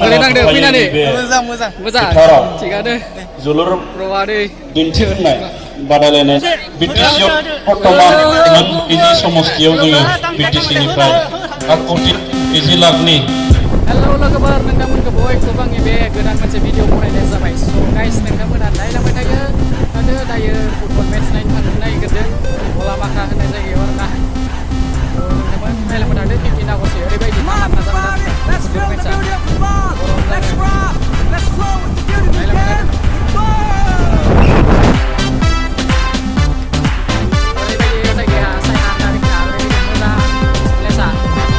बोरै नांदो फैनानै मोजां थिगानो जोलुर रवा दै दिन्थिफुंनाय बादायलायनाय बिटिसिआव बर्तमान इजि समस्थियाव जोङो बिटिसिनिफ्राय 1 कोटि 20 लाखनि हेलौ लोगोफोर नोंथांमोनखौ बयखौबो आंनि बे गोदान मोनसे भिडिअ बनायनाय जाबाय स' गाइस नोंथांमोना नायलांबाय थायो आरो दायो फुटबल मेट्च नायनो थांनो नागिरदों गलामाखा होननाय जायगायाव आरोना नोंथांमोन नायलांबाय थादो 15 आगस्ट ओरैबायदि नामा जागोन फुटबल मेट्चआ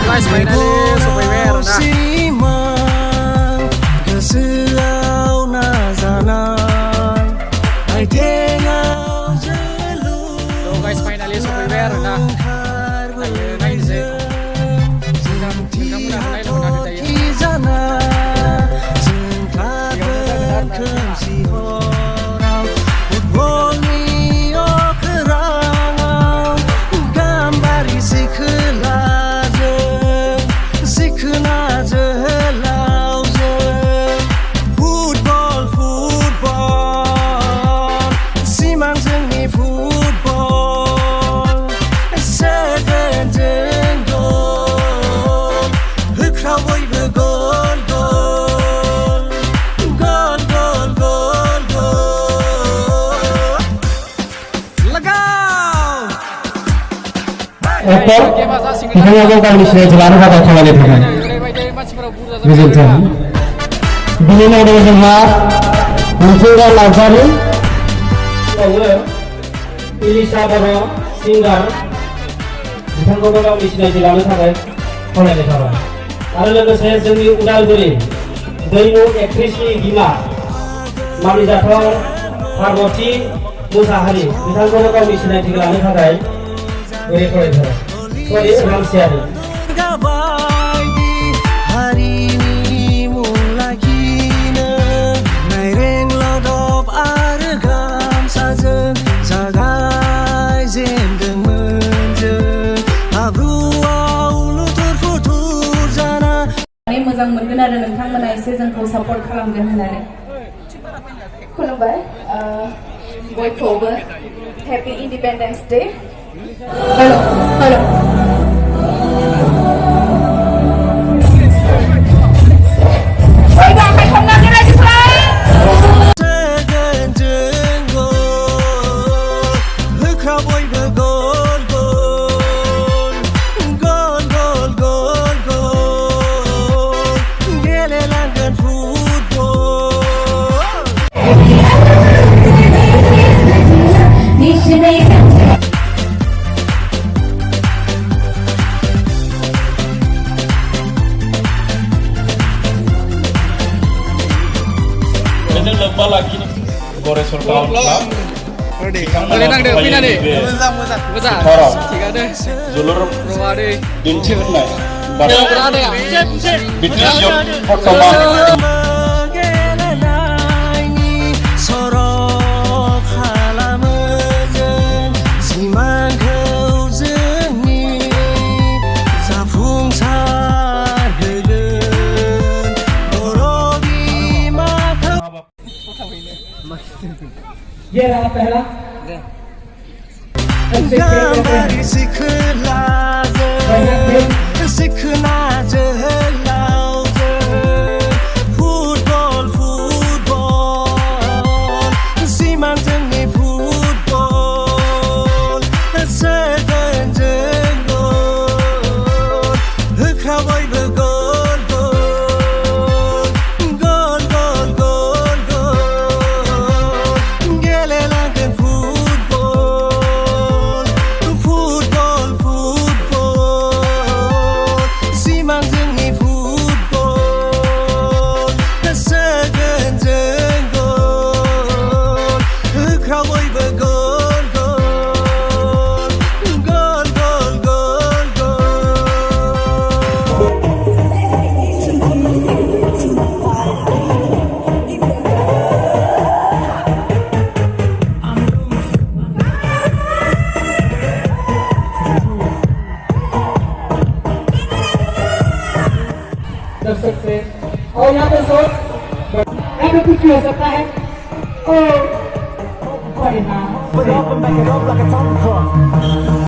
guys finally सफैबाय आरोना गोसोआव नाजानाय आइथेङाव जोलुर guys finally सफैबाय आरोना दायो नायनोसै नोंथांमोना नायलांबाय थादो दायो बिथाङाबो गावनि सिनायथि लानो थाखाय खामानि थाखाय गोजोन्थों। बिनि उनाव दङ जोंहा मिथिंगा नार्जारि इलिसा बर' सिंगार बिथांखौबो गावनि सिनायथि लानो थाखाय खावलायनाय थाबाय आरो लोगोसे जोंनि उदालगुरि दैमु एक्ट्रेसनि बिमा मानिजाथाव पार्बती मुसाहारि बिथांखौबो गावनि सिनायथि लानो थाखाय गुरै फरायथाबाय सरि रामसियारि हारिनि मुं लाखिनो नाइरें लदब आरो गामसाजों जागायजेनदोंमोन जों हाब्रुआव लुथुर फुथुर जाना मोजां मोनगोन आरो नोंथांमोना एसे जोंखौ सापर्ट खालामगोन होननानै खुलुमबाय बयखौबो happy independence day hello hello Goreswar Town Club बोरै नांदो फैनानै मोजां थिगानो जोलुर रवा दै दिन्थिफुंनाय बादायलायनाय बिटिसिआव बर्तमान ये रहा पहला सिखना जहलाओ फुटबल फुटबल सिमां जोंनि फुटबल सोगोन जों गल होख्रा बयबो गल गल गल गल गल गेलेलांगोन फुटबल फुटबल फुटबल यहाँ पे जोर यहाँ पे कुछ भी हो सकता है ओ बड़े ना